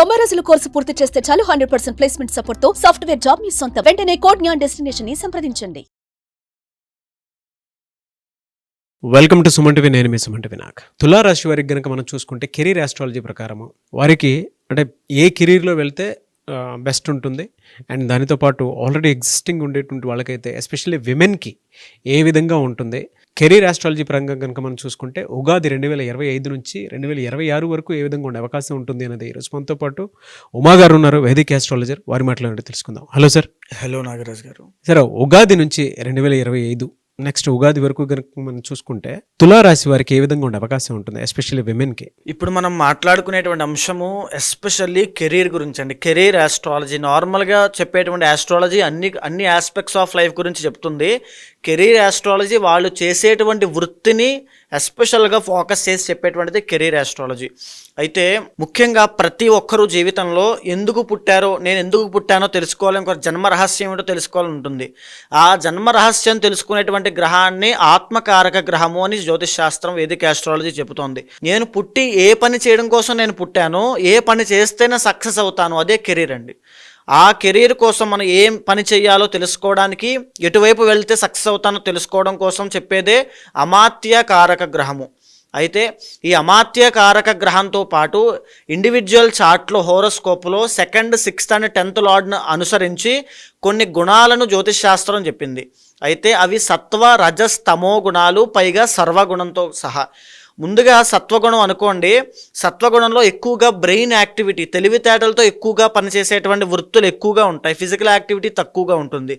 90 రోజుల కోర్సు పూర్తి చేస్తే చాలు 100% ప్లేస్మెంట్ సపోర్ట్ తో సాఫ్ట్వేర్ జాబ్ మీ సొంతం. వెంటనే కోడ్ జ్ఞాన్ డెస్టినేషన్ ని సంప్రదించండి. Welcome to Suman TV. నేను మీ సుమన్ టీవీ. నాకు తులారాశి వారికి కనుక మనం చూసుకుంటే కెరీర్ ఆస్ట్రాలజీ ప్రకారము వారికి అంటే ఏ కెరీర్లో వెళ్తే బెస్ట్ ఉంటుంది అండ్ దానితో పాటు ఆల్రెడీ ఎగ్జిస్టింగ్ ఉండేటువంటి వాళ్ళకైతే ఎస్పెషల్లీ విమెన్కి ఏ విధంగా ఉంటుంది. కెరీర్ ఆస్ట్రాలజీ పరంగా కనుక మనం చూసుకుంటే ఉగాది 2025 నుంచి 2026 వరకు ఏ విధంగా ఉండే అవకాశం ఉంటుంది అనేది ఈరోజు మనతో పాటు ఉమా గారు ఉన్నారు, వేదిక ఆస్ట్రాలజర్. వారి మాటలు తెలుసుకుందాం. Hello sir. హలో నాగరాజ్ గారు. సార్, ఉగాది నుంచి 2025 నెక్స్ట్ ఉగాది వరకు కనుక మనం చూసుకుంటే తులారాశి వారికి ఏ విధంగా ఉండే అవకాశం ఉంటుంది, ఎస్పెషల్లీ విమెన్కి? ఇప్పుడు మనం మాట్లాడుకునేటువంటి అంశము ఎస్పెషల్లీ కెరీర్ గురించి అండి. కెరీర్ ఆస్ట్రాలజీ నార్మల్గా చెప్పేటువంటి ఆస్ట్రాలజీ అన్ని ఆస్పెక్ట్స్ ఆఫ్ లైఫ్ గురించి చెప్తుంది. కెరీర్ ఆస్ట్రాలజీ వాళ్ళు చేసేటువంటి వృత్తిని ఎస్పెషల్గా ఫోకస్ చేసి చెప్పేటువంటిది కెరీర్ ఆస్ట్రాలజీ. అయితే ముఖ్యంగా ప్రతి ఒక్కరూ జీవితంలో ఎందుకు పుట్టారో, నేను ఎందుకు పుట్టానో తెలుసుకోవాలి, ఇంకొక జన్మ రహస్యం ఏమిటో తెలుసుకోవాలని ఉంటుంది. ఆ జన్మ రహస్యం తెలుసుకునేటువంటి గ్రహాన్ని ఆత్మకారక గ్రహము అని జ్యోతిష్ శాస్త్రం, వేదిక ఆస్ట్రాలజీ చెబుతోంది. నేను పుట్టి ఏ పని చేయడం కోసం నేను పుట్టానో, ఏ పని చేస్తేనే సక్సెస్ అవుతాను, అదే కెరీర్ అండి. ఆ కెరీర్ కోసం మనం ఏం పని చేయాలో తెలుసుకోవడానికి, ఎటువైపు వెళ్తే సక్సెస్ అవుతానో తెలుసుకోవడం కోసం చెప్పేదే అమాత్య కారక గ్రహము. అయితే ఈ అమాత్య కారక గ్రహంతో పాటు ఇండివిజువల్ చార్ట్లో హోరోస్కోప్లో 2nd, 6th and 10th లార్డ్ను అనుసరించి కొన్ని గుణాలను జ్యోతిష్ శాస్త్రం చెప్పింది. అయితే అవి సత్వ, రజస్, తమో గుణాలు, పైగా సర్వగుణంతో సహా. ముందుగా సత్వగుణం అనుకోండి. సత్వగుణంలో ఎక్కువగా బ్రెయిన్ యాక్టివిటీ, తెలివితేటలతో ఎక్కువగా పనిచేసేటువంటి వృత్తులు ఎక్కువగా ఉంటాయి. ఫిజికల్ యాక్టివిటీ తక్కువగా ఉంటుంది.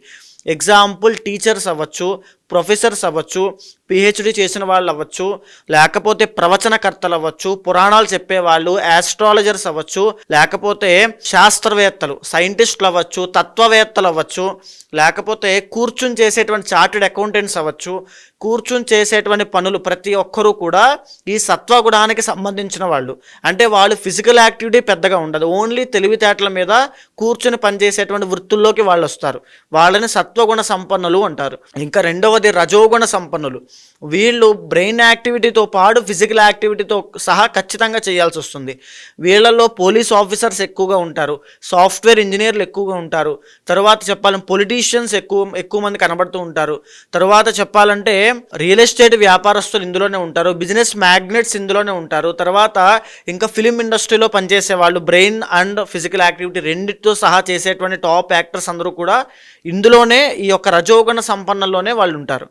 ఎగ్జాంపుల్ టీచర్స్ అవ్వచ్చు, ప్రొఫెసర్స్ అవ్వచ్చు, పిహెచ్డి చేసిన వాళ్ళు అవ్వచ్చు, లేకపోతే ప్రవచనకర్తలు అవ్వచ్చు, పురాణాలు చెప్పేవాళ్ళు, ఆస్ట్రాలజర్స్ అవ్వచ్చు, లేకపోతే శాస్త్రవేత్తలు, సైంటిస్టులు అవ్వచ్చు, తత్వవేత్తలు అవ్వచ్చు, లేకపోతే కూర్చుని చేసేటువంటి చార్టెడ్ అకౌంటెంట్స్ అవ్వచ్చు. కూర్చుని చేసేటువంటి పనులు ప్రతి ఒక్కరూ కూడా ఈ సత్వగుణానికి సంబంధించిన వాళ్ళు. అంటే వాళ్ళు ఫిజికల్ యాక్టివిటీ పెద్దగా ఉండదు, ఓన్లీ తెలివితేటల మీద కూర్చుని పనిచేసేటువంటి వృత్తుల్లోకి వాళ్ళు వస్తారు. వాళ్ళని సత్వగుణ సంపన్నులు అంటారు. ఇంకా రెండవది రజోగుణ సంపన్నులు. వీళ్ళు బ్రెయిన్ యాక్టివిటీతో పాటు ఫిజికల్ యాక్టివిటీతో సహా ఖచ్చితంగా చేయాల్సి వస్తుంది. వీళ్ళల్లో పోలీస్ ఆఫీసర్స్ ఎక్కువగా ఉంటారు, సాఫ్ట్వేర్ ఇంజనీర్లు ఎక్కువగా ఉంటారు, తర్వాత చెప్పాలంటే పొలిటీషియన్స్ ఎక్కువ మంది కనబడుతూ ఉంటారు. తర్వాత చెప్పాలంటే రియల్ ఎస్టేట్ వ్యాపారస్తులు ఇందులోనే ఉంటారు, బిజినెస్ మ్యాగ్నెట్స్ ఇందులోనే ఉంటారు. తర్వాత ఇంకా ఫిలిం ఇండస్ట్రీలో పనిచేసే వాళ్ళు, బ్రెయిన్ అండ్ ఫిజికల్ యాక్టివిటీ రెండింటితో సహా చేసేటువంటి టాప్ యాక్టర్స్ అందరూ కూడా ఇందులోనే, ఈ యొక్క రజోగుణ సంపన్నుల్లోనే వాళ్ళు ఉంటారు.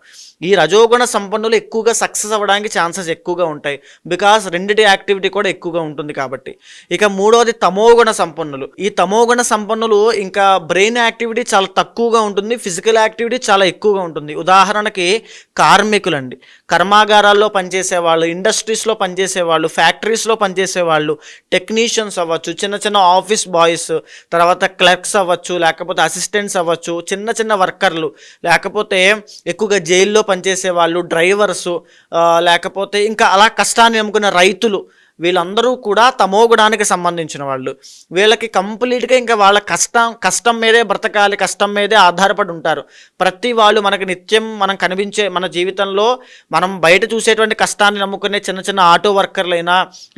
ఈ రజోగుణ సంపన్నులు ఎక్కువగా సక్సెస్ అవ్వడానికి ఛాన్సెస్ ఎక్కువగా ఉంటాయి, బికాస్ రెండిటి యాక్టివిటీ కూడా ఎక్కువగా ఉంటుంది కాబట్టి. ఇక మూడవది తమోగుణ సంపన్నులు. ఈ తమోగుణ సంపన్నులు ఇంకా బ్రెయిన్ యాక్టివిటీ చాలా తక్కువగా ఉంటుంది, ఫిజికల్ యాక్టివిటీ చాలా ఎక్కువగా ఉంటుంది. ఉదాహరణకి కార్మికులండి, కర్మాగారాల్లో పనిచేసేవాళ్ళు, ఇండస్ట్రీస్లో పనిచేసేవాళ్ళు, ఫ్యాక్టరీస్లో పనిచేసేవాళ్ళు, టెక్నీషియన్స్ అవ్వచ్చు, చిన్న చిన్న ఆఫీస్ బాయ్స్, తర్వాత క్లర్క్స్ అవ్వచ్చు, లేకపోతే అసిస్టెంట్స్ అవ్వచ్చు, చిన్న చిన్న వర్కర్లు, లేకపోతే ఎక్కువగా జైల్లో పనిచేసే వాళ్ళు, డ్రైవర్సు, లేకపోతే ఇంకా అలా కష్టాన్ని నమ్ముకున్న రైతులు, వీళ్ళందరూ కూడా తమోగుణానికి సంబంధించిన వాళ్ళు. వీళ్ళకి కంప్లీట్గా ఇంకా వాళ్ళ కష్టం మీదే బ్రతకాలి, కష్టం మీదే ఆధారపడి ఉంటారు. ప్రతి వాళ్ళు మనకి నిత్యం మనం కనిపించే మన జీవితంలో మనం బయట చూసేటువంటి కష్టాన్ని నమ్ముకునే చిన్న చిన్న ఆటో వర్కర్లైనా,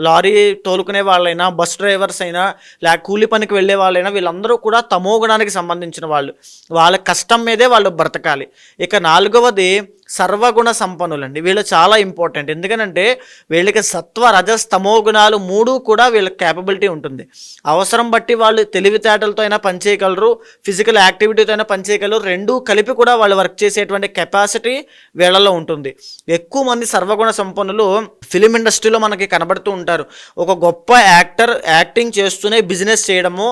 లారీ తోలుకునే వాళ్ళైనా, బస్ డ్రైవర్స్ అయినా, లేక కూలి పనికి వెళ్ళే వాళ్ళైనా, వీళ్ళందరూ కూడా తమోగుణానికి సంబంధించిన వాళ్ళు. వాళ్ళ కష్టం మీదే వాళ్ళు బ్రతకాలి. ఇక నాలుగవది సర్వగుణ సంపన్నులండి. వీళ్ళు చాలా ఇంపార్టెంట్. ఎందుకనంటే వీళ్ళకి సత్వ, రజస్, తమో గుణాలు మూడు కూడా వీళ్ళకి క్యాపబిలిటీ ఉంటుంది. అవసరం బట్టి వాళ్ళు తెలివితేటలతో అయినా పనిచేయగలరు, ఫిజికల్ యాక్టివిటీతో అయినా పనిచేయగలరు. రెండూ కలిపి కూడా వాళ్ళు వర్క్ చేసేటువంటి కెపాసిటీ వీళ్ళలో ఉంటుంది. ఎక్కువ మంది సర్వగుణ సంపన్నులు ఫిలిం ఇండస్ట్రీలో మనకి కనబడుతూ ఉంటారు. ఒక గొప్ప యాక్టర్ యాక్టింగ్ చేస్తూనే బిజినెస్ చేయడము,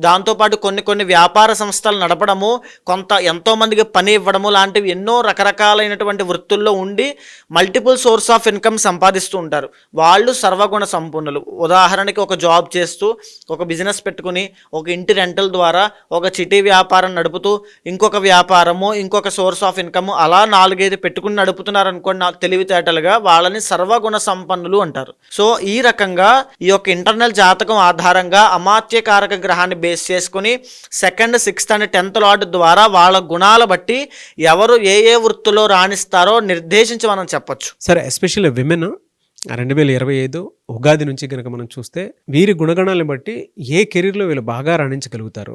దాంతోపాటు కొన్ని వ్యాపార సంస్థలు నడపడము, ఎంతోమందికి పని ఇవ్వడము లాంటివి ఎన్నో రకరకాలైనటువంటి వృత్తుల్లో ఉండి మల్టిపుల్ సోర్స్ ఆఫ్ ఇన్కమ్ సంపాదిస్తూ ఉంటారు. వాళ్ళు సర్వగుణ సంపన్నులు. ఉదాహరణకి ఒక జాబ్ చేస్తూ, ఒక బిజినెస్ పెట్టుకుని, ఒక ఇంటి రెంటల్ ద్వారా ఒక చిటీ వ్యాపారం నడుపుతూ, ఇంకొక వ్యాపారము, ఇంకొక సోర్స్ ఆఫ్ ఇన్కమ్, అలా 4-5 పెట్టుకుని నడుపుతున్నారు అనుకోండి తెలివితేటలుగా, వాళ్ళని సర్వగుణ సంపన్నులు అంటారు. సో ఈ రకంగా ఈ యొక్క ఇంటర్నల్ జాతకం ఆధారంగా అమాత్యకారక గ్రహాన్ని బేస్ చేసుకుని 2nd, 6th and 10th lord ద్వారా వాళ్ళ గుణాల బట్టి ఎవరు ఏ వృత్తిలో రాణిస్తారో నిర్దేశించి మనం చెప్పొచ్చు. సరే, ఎస్పెషల్లీ విమెన్ 2025 ఉగాది నుంచి కనుక మనం చూస్తే వీరి గుణగణాలను బట్టి ఏ కెరీర్లో వీళ్ళు బాగా రాణించగలుగుతారు,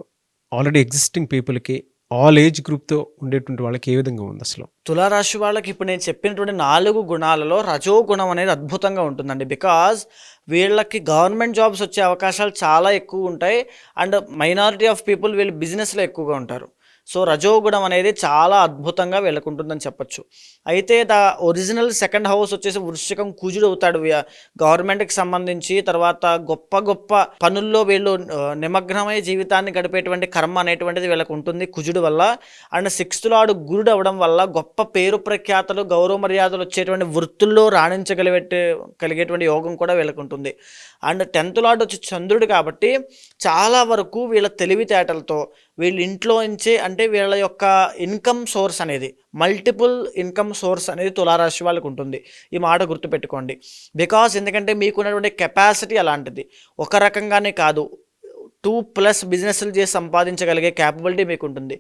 ఆల్రెడీ ఎగ్జిస్టింగ్ పీపుల్కి ఆల్ ఏజ్ గ్రూప్తో ఉండేటువంటి వాళ్ళకి ఏ విధంగా ఉంది అసలు? తులారాశి వాళ్ళకి ఇప్పుడు నేను చెప్పినటువంటి 4 గుణాలలో రజో గుణం అనేది అద్భుతంగా ఉంటుందండి. బికాజ్ వీళ్ళకి గవర్నమెంట్ జాబ్స్ వచ్చే అవకాశాలు చాలా ఎక్కువ ఉంటాయి. అండ్ మైనారిటీ ఆఫ్ పీపుల్ వీళ్ళు బిజినెస్లో ఎక్కువగా ఉంటారు. సో రజోగుణం అనేది చాలా అద్భుతంగా వీళ్ళకుంటుందని చెప్పొచ్చు. అయితే ఒరిజినల్ సెకండ్ హౌస్ వచ్చేసి వృశ్చికం, కుజుడు అవుతాడు గవర్నమెంట్కి సంబంధించి. తర్వాత గొప్ప గొప్ప పనుల్లో వీళ్ళు నిమగ్నమై జీవితాన్ని గడిపేటువంటి కర్మ అనేటువంటిది వీళ్ళకు ఉంటుంది కుజుడు వల్ల. అండ్ 6th లార్డ్ గురుడు అవ్వడం వల్ల గొప్ప పేరు ప్రఖ్యాతలు, గౌరవ మర్యాదలు వచ్చేటువంటి వృత్తుల్లో కలిగేటువంటి యోగం కూడా వీళ్ళకు ఉంటుంది. అండ్ 10th లార్డ్ వచ్చి చంద్రుడు కాబట్టి చాలా వరకు వీళ్ళ తెలివితేటలతో వీళ్ళ ఇంట్లో నుంచి అంటే వీళ్ళ యొక్క ఇన్కమ్ సోర్స్ అనేది మల్టిపుల్ ఇన్కమ్ సోర్స్ అనేది తులారాశి వాళ్ళకు ఉంటుంది. ఈ మాట గుర్తుపెట్టుకోండి. బికాస్ ఎందుకంటే మీకున్నటువంటి కెపాసిటీ అలాంటిది. ఒక రకంగానే కాదు, 2+ బిజినెస్లు చేసి సంపాదించగలిగే క్యాపబిలిటీ మీకు ఉంటుంది.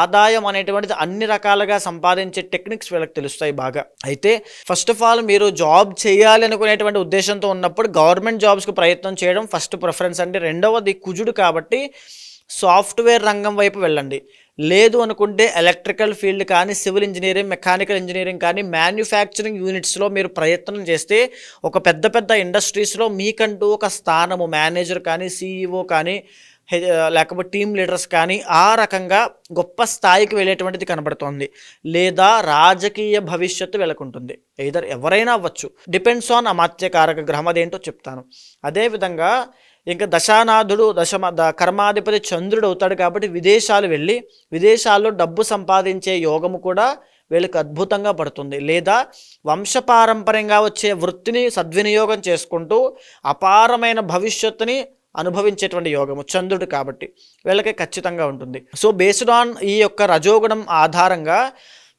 ఆదాయం అనేటువంటిది అన్ని రకాలుగా సంపాదించే టెక్నిక్స్ వీళ్ళకి తెలుస్తాయి బాగా. అయితే ఫస్ట్ ఆఫ్ ఆల్ మీరు జాబ్ చేయాలి అనుకునేటువంటి ఉద్దేశంతో ఉన్నప్పుడు గవర్నమెంట్ జాబ్స్కి ప్రయత్నం చేయడం ఫస్ట్ ప్రిఫరెన్స్ అండి. రెండవది కుజుడు కాబట్టి సాఫ్ట్వేర్ రంగం వైపు వెళ్ళండి. లేదు అనుకుంటే ఎలక్ట్రికల్ ఫీల్డ్ కానీ, సివిల్ ఇంజనీరింగ్, మెకానికల్ ఇంజనీరింగ్ కానీ, మ్యానుఫ్యాక్చరింగ్ యూనిట్స్లో మీరు ప్రయత్నం చేస్తే ఒక పెద్ద పెద్ద ఇండస్ట్రీస్లో మీకంటూ ఒక స్థానము, మేనేజర్ కానీ, CEO కానీ, లేకపోతే టీమ్ లీడర్స్ కానీ ఆ రకంగా గొప్ప స్థాయికి వెళ్ళేటువంటిది కనబడుతోంది. లేదా రాజకీయ భవిష్యత్తు వెళ్ళకుంటుంది. ఎవరైనా అవ్వచ్చు, డిపెండ్స్ ఆన్ అమాత్యకారక గ్రహం, అదేంటో చెప్తాను. అదేవిధంగా ఇంకా దశానాథుడు కర్మాధిపతి చంద్రుడు అవుతాడు కాబట్టి విదేశాలు వెళ్ళి విదేశాల్లో డబ్బు సంపాదించే యోగము కూడా వీళ్ళకి అద్భుతంగా పడుతుంది. లేదా వంశపారంపర్యంగా వచ్చే వృత్తిని సద్వినియోగం చేసుకుంటూ అపారమైన భవిష్యత్తుని అనుభవించేటువంటి యోగము చంద్రుడు కాబట్టి వీళ్ళకి ఖచ్చితంగా ఉంటుంది. సో బేస్డ్ ఆన్ ఈ యొక్క రజోగుణం ఆధారంగా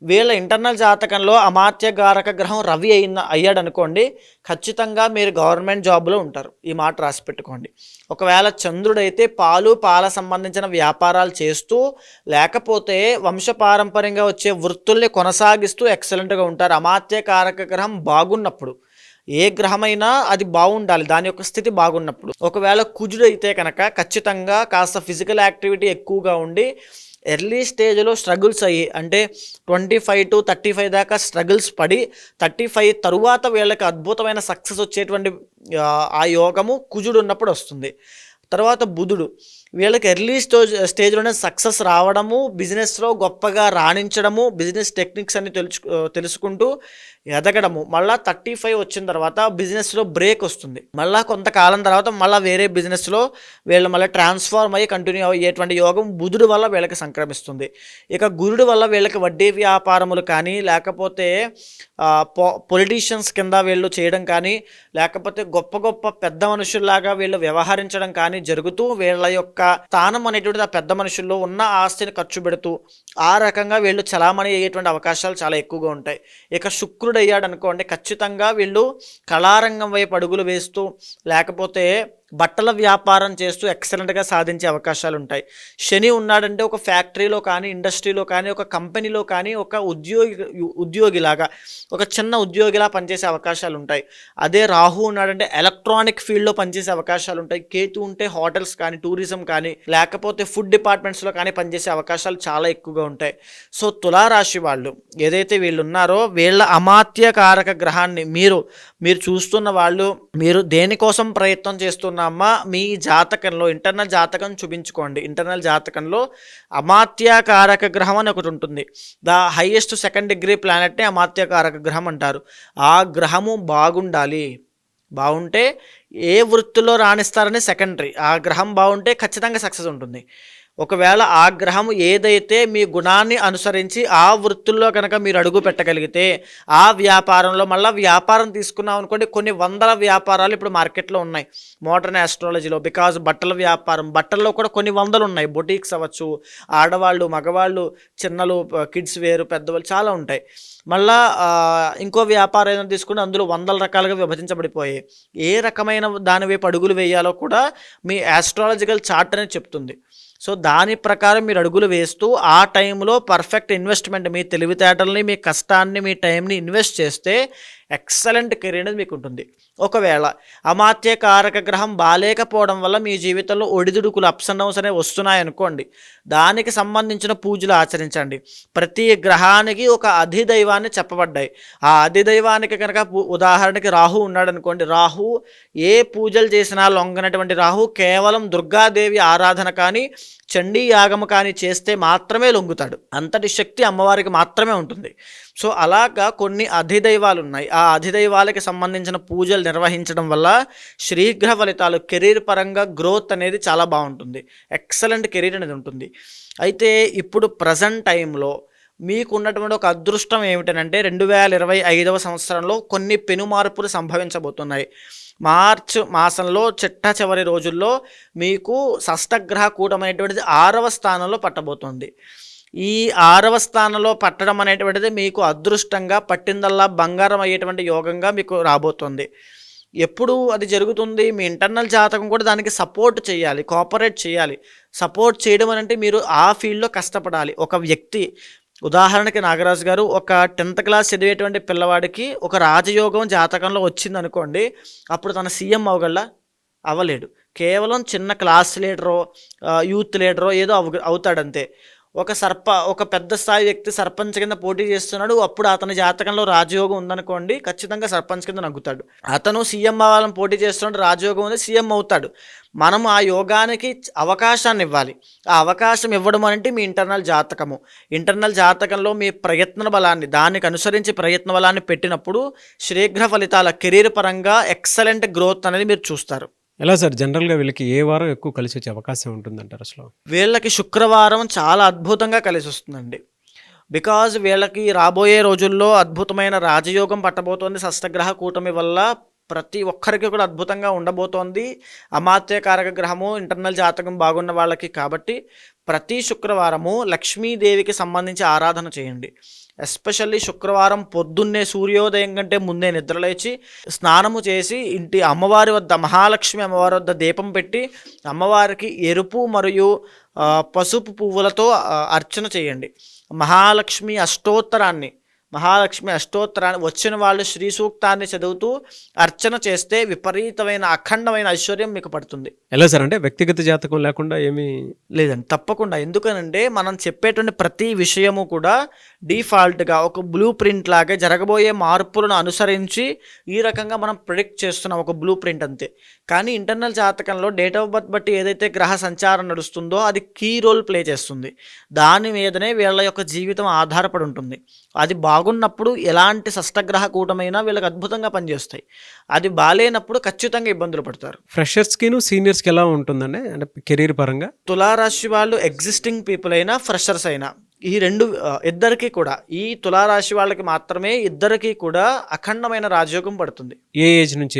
వీళ్ళ ఇంటర్నల్ జాతకంలో అమాత్యకారక గ్రహం రవి అయ్యాడు అనుకోండి, ఖచ్చితంగా మీరు గవర్నమెంట్ జాబ్లో ఉంటారు. ఈ మాట రాసి పెట్టుకోండి. ఒకవేళ చంద్రుడైతే పాల సంబంధించిన వ్యాపారాలు చేస్తూ లేకపోతే వంశపారంపర్యంగా వచ్చే వృత్తుల్ని కొనసాగిస్తూ ఎక్సలెంట్గా ఉంటారు. అమాత్యకారక గ్రహం బాగున్నప్పుడు, ఏ గ్రహమైనా అది బాగుండాలి, దాని యొక్క స్థితి బాగున్నప్పుడు. ఒకవేళ కుజుడు అయితే కనుక ఖచ్చితంగా కాస్త ఫిజికల్ యాక్టివిటీ ఎక్కువగా ఉండి ఎర్లీ స్టేజ్లో స్ట్రగుల్స్ అయ్యి, అంటే 25 to 35 దాకా స్ట్రగుల్స్ పడి 35 తరువాత వీళ్ళకి అద్భుతమైన సక్సెస్ వచ్చేటువంటి ఆ యోగము కుజుడు ఉన్నప్పుడు వస్తుంది. తర్వాత బుధుడు వీళ్ళకి ఎర్లీ స్టేజ్లోనే సక్సెస్ రావడము, బిజినెస్లో గొప్పగా రాణించడము, బిజినెస్ టెక్నిక్స్ అన్ని తెలుసుకుంటూ ఎదగడము. మళ్ళీ 35 వచ్చిన తర్వాత బిజినెస్లో బ్రేక్ వస్తుంది. మళ్ళీ కొంతకాలం తర్వాత మళ్ళీ వేరే బిజినెస్లో వీళ్ళు మళ్ళీ ట్రాన్స్ఫార్మ్ అయ్యి కంటిన్యూ అయ్యేటువంటి యోగం బుధుడు వల్ల వీళ్ళకి సంక్రమిస్తుంది. ఇక గురుడు వల్ల వీళ్ళకి వడ్డీ వ్యాపారములు కానీ, లేకపోతే పొలిటీషియన్స్ కింద వీళ్ళు చేయడం కానీ, లేకపోతే గొప్ప గొప్ప పెద్ద మనుషుల్లాగా వీళ్ళు వ్యవహరించడం కానీ జరుగుతూ వీళ్ళ యొక్క స్థానం అనేటువంటిది ఆ పెద్ద మనుషుల్లో ఉన్న ఆస్తిని ఖర్చు పెడుతూ ఆ రకంగా వీళ్ళు చలామణి అయ్యేటువంటి అవకాశాలు చాలా ఎక్కువగా ఉంటాయి. ఇక శుక్రుడు అయ్యాడు అనుకోండి, ఖచ్చితంగా వీళ్ళు కళారంగం వైపు అడుగులు వేస్తూ లేకపోతే బట్టల వ్యాపారం చేస్తూ ఎక్సలెంట్గా సాధించే అవకాశాలు ఉంటాయి. శని ఉన్నాడంటే ఒక ఫ్యాక్టరీలో కానీ, ఇండస్ట్రీలో కానీ, ఒక కంపెనీలో కానీ ఒక ఉద్యోగిలాగా, ఒక చిన్న ఉద్యోగిలా పనిచేసే అవకాశాలు ఉంటాయి. అదే రాహు ఉన్నాడంటే ఎలక్ట్రానిక్ ఫీల్డ్లో పనిచేసే అవకాశాలు ఉంటాయి. కేతు ఉంటే హోటల్స్ కానీ, టూరిజం కానీ, లేకపోతే ఫుడ్ డిపార్ట్మెంట్స్లో కానీ పనిచేసే అవకాశాలు చాలా ఎక్కువగా ఉంటాయి. సో తులారాశి వాళ్ళు ఏదైతే వీళ్ళు ఉన్నారో వీళ్ళ అమాత్యకారక గ్రహాన్ని మీరు చూస్తున్న వాళ్ళు, మీరు దేనికోసం ప్రయత్నం చేస్తున్నామా మీ జాతకంలో ఇంటర్నల్ జాతకం చూపించుకోండి. ఇంటర్నల్ జాతకంలో అమాత్యకారక గ్రహం అని ఒకటి ఉంటుంది. ద హైయెస్ట్ 2nd డిగ్రీ ప్లానెట్ని అమాత్యకారక గ్రహం అంటారు. ఆ గ్రహము బాగుంటే ఏ వృత్తిలో రాణిస్తారని సెకండరీ. ఆ గ్రహం బాగుంటే ఖచ్చితంగా సక్సెస్ ఉంటుంది. ఒకవేళ ఆ గ్రహం ఏదైతే మీ గుణాన్ని అనుసరించి ఆ వృత్తుల్లో కనుక మీరు అడుగు పెట్టగలిగితే ఆ వ్యాపారంలో, మళ్ళీ వ్యాపారం తీసుకున్నాం అనుకోండి, కొన్ని వందల వ్యాపారాలు ఇప్పుడు మార్కెట్లో ఉన్నాయి మోడర్న్ ఆస్ట్రాలజీలో. బికాజ్ బట్టల్లో కూడా కొన్ని వందలు ఉన్నాయి. బొటీక్స్ అవ్వచ్చు, ఆడవాళ్ళు, మగవాళ్ళు, చిన్నలు, కిడ్స్ వేరు, పెద్దవాళ్ళు చాలా ఉంటాయి. మళ్ళా ఇంకో వ్యాపారం ఏదైనా తీసుకుంటే అందులో వందల రకాలుగా విభజించబడిపోయాయి. ఏ రకమైన దాని వైపు అడుగులు వేయాలో కూడా మీ ఆస్ట్రాలజికల్ చార్ట్ అనేది చెప్తుంది. సో దాని ప్రకారం మీరు అడుగులు వేస్తూ ఆ టైంలో పర్ఫెక్ట్ ఇన్వెస్ట్మెంట్, మీ తెలివితేటల్ని, మీ కష్టాన్ని, మీ టైంని ఇన్వెస్ట్ చేస్తే ఎక్సలెంట్ కెరీర్ అనేది మీకు ఉంటుంది. ఒకవేళ అమాత్య కారక గ్రహం బాలేకపోవడం వల్ల మీ జీవితంలో ఒడిదుడుకులు అప్స్ అండ్ డౌన్స్ అనేవి వస్తున్నాయనుకోండి, దానికి సంబంధించిన పూజలు ఆచరించండి. ప్రతి గ్రహానికి ఒక అధిదైవాన్ని చెప్పబడ్డాయి. ఆ అధిదైవానికి కనుక ఉదాహరణకి రాహు ఉన్నాడు అనుకోండి, రాహు ఏ పూజలు చేసినా లొంగనటువంటి రాహు కేవలం దుర్గాదేవి ఆరాధన కానీ చండీ యాగము కానీ చేస్తే మాత్రమే లొంగుతాడు. అంతటి శక్తి అమ్మవారికి మాత్రమే ఉంటుంది. సో అలాగా కొన్ని అధిదైవాలు ఉన్నాయి. ఆ అధిదైవాలకి సంబంధించిన పూజలు నిర్వహించడం వల్ల శీఘ్ర ఫలితాలు, కెరీర్ పరంగా గ్రోత్ అనేది చాలా బాగుంటుంది. ఎక్సలెంట్ కెరీర్ అనేది ఉంటుంది. అయితే ఇప్పుడు ప్రజెంట్ టైంలో మీకు ఉన్నటువంటి ఒక అదృష్టం ఏమిటంటే 2025వ సంవత్సరంలో కొన్ని పెను మార్పులు సంభవించబోతున్నాయి. మార్చ్ మాసంలో చిట్ట చివరి రోజుల్లో మీకు షష్టగ్రహ కూటం అనేటువంటిది 6వ స్థానంలో పట్టబోతుంది. ఈ 6వ స్థానంలో పట్టడం అనేటువంటిది మీకు అదృష్టంగా పట్టిందల్లా బంగారం అయ్యేటువంటి యోగంగా మీకు రాబోతుంది. ఎప్పుడు అది జరుగుతుంది? మీ ఇంటర్నల్ జాతకం కూడా దానికి సపోర్ట్ చేయాలి, కోఆపరేట్ చేయాలి. సపోర్ట్ చేయడం అంటే మీరు ఆ ఫీల్డ్లో కష్టపడాలి. ఒక వ్యక్తి ఉదాహరణకి నాగరాజు గారు ఒక 10th క్లాస్ చదివేటువంటి పిల్లవాడికి ఒక రాజయోగం జాతకంలో వచ్చింది అనుకోండి, అప్పుడు తన సీఎం అవ్వలేడు. కేవలం చిన్న క్లాస్ లీడరో యూత్ లీడరో ఏదో అవుతాడంతే. ఒక పెద్ద స్థాయి వ్యక్తి సర్పంచ్ కింద పోటీ చేస్తున్నాడు, అప్పుడు అతని జాతకంలో రాజయోగం ఉందనుకోండి, ఖచ్చితంగా సర్పంచ్ కింద నగ్గుతాడు. అతను సీఎం అవ్వాలని పోటీ చేస్తున్నాడు, రాజయోగం ఉంది, సీఎం అవుతాడు. మనం ఆ యోగానికి అవకాశాన్ని ఇవ్వాలి. ఆ అవకాశం ఇవ్వడం అంటే మీ ఇంటర్నల్ జాతకంలో మీ ప్రయత్న బలాన్ని, దానికి అనుసరించి ప్రయత్న బలాన్ని పెట్టినప్పుడు శీఘ్ర ఫలితాల, కెరీర్ పరంగా ఎక్సలెంట్ గ్రోత్ అనేది మీరు చూస్తారు. ఎలా సార్ జనరల్గా వీళ్ళకి ఏ వారం ఎక్కువ కలిసి వచ్చే అవకాశం ఉంటుందంటారు? అసలు వీళ్ళకి శుక్రవారం చాలా అద్భుతంగా కలిసి వస్తుందండి. బికాజ్ వీళ్ళకి రాబోయే రోజుల్లో అద్భుతమైన రాజయోగం పట్టబోతోంది. షష్టగ్రహ కూటమి వల్ల ప్రతి ఒక్కరికి కూడా అద్భుతంగా ఉండబోతోంది. అమాత్య కారక గ్రహము ఇంటర్నల్ జాతకం బాగున్న వాళ్ళకి. కాబట్టి ప్రతి శుక్రవారము లక్ష్మీదేవికి సంబంధించి ఆరాధన చేయండి. ఎస్పెషల్లీ శుక్రవారం పొద్దున్నే సూర్యోదయం కంటే ముందే నిద్రలేచి స్నానము చేసి ఇంటి అమ్మవారి వద్ద, మహాలక్ష్మి అమ్మవారి వద్ద దీపం పెట్టి అమ్మవారికి ఎరుపు మరియు పసుపు పువ్వులతో అర్చన చేయండి. మహాలక్ష్మి అష్టోత్తరాన్ని వచ్చిన వాళ్ళు శ్రీ సూక్తాన్ని చదువుతూ అర్చన చేస్తే విపరీతమైన అఖండమైన ఐశ్వర్యం మీకు పడుతుంది. ఎలా సార్? అంటే వ్యక్తిగత జాతకం లేకుండా ఏమీ లేదండి, తప్పకుండా. ఎందుకనంటే మనం చెప్పేటువంటి ప్రతి విషయము కూడా డిఫాల్ట్గా ఒక బ్లూ ప్రింట్ లాగా జరగబోయే మార్పులను అనుసరించి ఈ రకంగా మనం ప్రిడిక్ట్ చేస్తున్నాం, ఒక బ్లూ ప్రింట్ అంతే. కానీ ఇంటర్నల్ జాతకంలో డేట్ ఆఫ్ బర్త్ బట్టి ఏదైతే గ్రహ సంచారం నడుస్తుందో అది కీ రోల్ ప్లే చేస్తుంది. దాని మీదనే వీళ్ళ యొక్క జీవితం ఆధారపడి ఉంటుంది. అది బాగున్నప్పుడు ఎలాంటి షష్టగ్రహ కూటమైనా వీళ్ళకి అద్భుతంగా పనిచేస్తాయి. అది బాలేనప్పుడు ఖచ్చితంగా ఇబ్బందులు పడతారు. ఫ్రెషర్స్కిను సీనియర్స్కి ఎలా ఉంటుందండి అంటే కెరీర్ పరంగా? తులారాశి వాళ్ళు ఎగ్జిస్టింగ్ పీపుల్ అయినా ఫ్రెషర్స్ అయినా ఈ ఇద్దరికీ కూడా, ఈ తులారాశి వాళ్ళకి మాత్రమే ఇద్దరికీ కూడా అఖండమైన రాజయోగం పడుతుంది. ఏ ఏజ్ నుంచి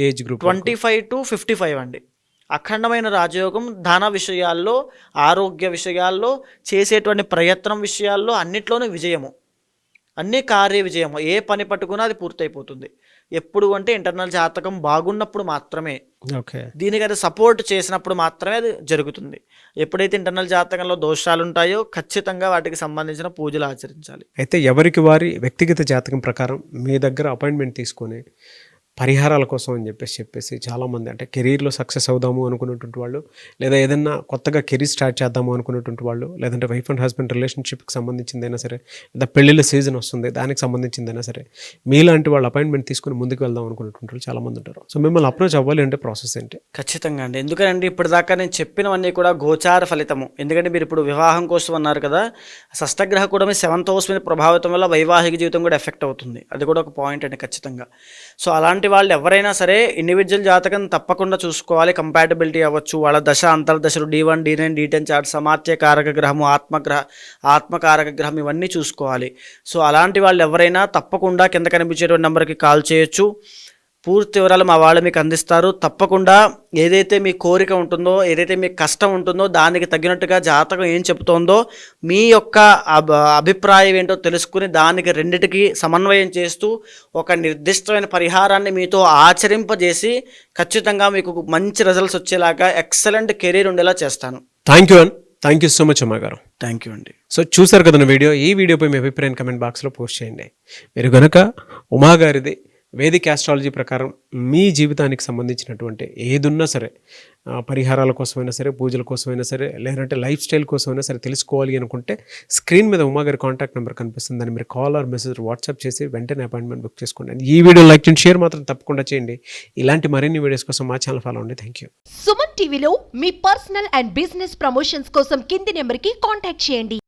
ఏజ్ గ్రూప్? 25 to 55 అండి. అఖండమైన రాజయోగం ధన విషయాల్లో, ఆరోగ్య విషయాల్లో, చేసేటువంటి ప్రయత్నం విషయాల్లో అన్నిట్లోనూ విజయము, అన్ని కార్య విజయము. ఏ పని పట్టుకున్నా అది పూర్తయిపోతుంది. ఎప్పుడు అంటే ఇంటర్నల్ జాతకం బాగున్నప్పుడు మాత్రమే. ఓకే. దీనికి అది సపోర్ట్ చేసినప్పుడు మాత్రమే అది జరుగుతుంది. ఎప్పుడైతే ఇంటర్నల్ జాతకంలో దోషాలు ఉంటాయో ఖచ్చితంగా వాటికి సంబంధించిన పూజలు ఆచరించాలి. అయితే ఎవరికి వారి వ్యక్తిగత జాతకం ప్రకారం మీ దగ్గర అపాయింట్మెంట్ తీసుకొని పరిహారాల కోసం అని చెప్పేసి చాలామంది అంటే కెరీర్లో సక్సెస్ అవుదాము అనుకున్నటువంటి వాళ్ళు, లేదా ఏదైనా కొత్తగా కెరీర్ స్టార్ట్ చేద్దాము అనుకున్నటువంటి వాళ్ళు, లేదంటే వైఫ్ అండ్ హస్బెండ్ రిలేషన్షిప్కి సంబంధించిందైనా సరే, లేదా పెళ్ళిళ్ళ సీజన్ వస్తుంది దానికి సంబంధించిందైనా సరే, మీలాంటి వాళ్ళు అపాయింట్మెంట్ తీసుకుని ముందుకు వెళ్దాం అనుకున్నటువంటి వాళ్ళు చాలామంది ఉంటారు. సో మిమ్మల్ని అప్రోచ్ అవ్వాలి అంటే ప్రాసెస్ ఏంటి? ఖచ్చితంగా అండి. ఎందుకంటే ఇప్పటిదాకా నేను చెప్పినవన్నీ కూడా గోచార ఫలితము. ఎందుకంటే మీరు ఇప్పుడు వివాహం కోసం అన్నారు కదా, షష్టగ్రహ కూడా 7th హౌస్ మీద ప్రభావితం వల్ల వైవాహిక జీవితం కూడా ఎఫెక్ట్ అవుతుంది. అది కూడా ఒక పాయింట్ అండి ఖచ్చితంగా. సో అలాంటి వాళ్ళు ఎవరైనా సరే ఇండివిజువల్ జాతకం తప్పకుండా చూసుకోవాలి. కంపాటబిలిటీ అవ్వచ్చు, వాళ్ళ దశ అంతర్దశలు D1, D9, D10 చార్ట్, సమాత్య కారక గ్రహము, ఆత్మకారక గ్రహం, ఇవన్నీ చూసుకోవాలి. సో అలాంటి వాళ్ళు ఎవరైనా తప్పకుండా కింద కనిపించేటువంటి నెంబర్కి కాల్ చేయొచ్చు. పూర్తి వివరాలు మా వాళ్ళు మీకు అందిస్తారు. తప్పకుండా ఏదైతే మీ కోరిక ఉంటుందో, ఏదైతే మీకు కష్టం ఉంటుందో దానికి తగినట్టుగా జాతకం ఏం చెబుతోందో, మీ యొక్క అభిప్రాయం ఏంటో తెలుసుకుని దానికి రెండిటికి సమన్వయం చేస్తూ ఒక నిర్దిష్టమైన పరిహారాన్ని మీతో ఆచరింపజేసి ఖచ్చితంగా మీకు మంచి రిజల్ట్స్ వచ్చేలాగా ఎక్సలెంట్ కెరీర్ ఉండేలా చేస్తాను. థ్యాంక్ యూ సో మచ్ అమ్మగారు. థ్యాంక్ యూ అండి. సో చూసారు కదా వీడియో. ఈ వీడియోపై మీ అభిప్రాయం కమెంట్ బాక్స్లో పోస్ట్ చేయండి. మీరు కనుక ఉమాగారిది వేదిక్ ఆస్ట్రాలజీ ప్రకారం మీ జీవితానికి సంబంధించినటువంటి ఏదున్నా సరే, పరిహారాల కోసమైనా సరే, పూజల కోసమైనా సరే, లేదంటే లైఫ్ స్టైల్ కోసమైనా సరే తెలుసుకోవాలి అనుకుంటే స్క్రీన్ మీద ఉమా గారి కాంటాక్ట్ నెంబర్ కనిపిస్తుంది. దాన్ని మీరు కాల్ ఆర్ మెసేజ్ వాట్సాప్ చేసి వెంటనే అపాయింట్మెంట్ బుక్ చేసుకోండి. ఈ వీడియో లైక్ అండ్ షేర్ మాత్రం తప్పకుండా చేయండి. ఇలాంటి మరిన్ని వీడియోస్ కోసం మా ఛానల్ ఫాలో అవ్వండి. Thank you. సుమన్ టీవీలో మీ పర్సనల్ అండ్ బిజినెస్ ప్రమోషన్స్ కోసం కింది నెంబర్కి కాంటాక్ట్ చేయండి.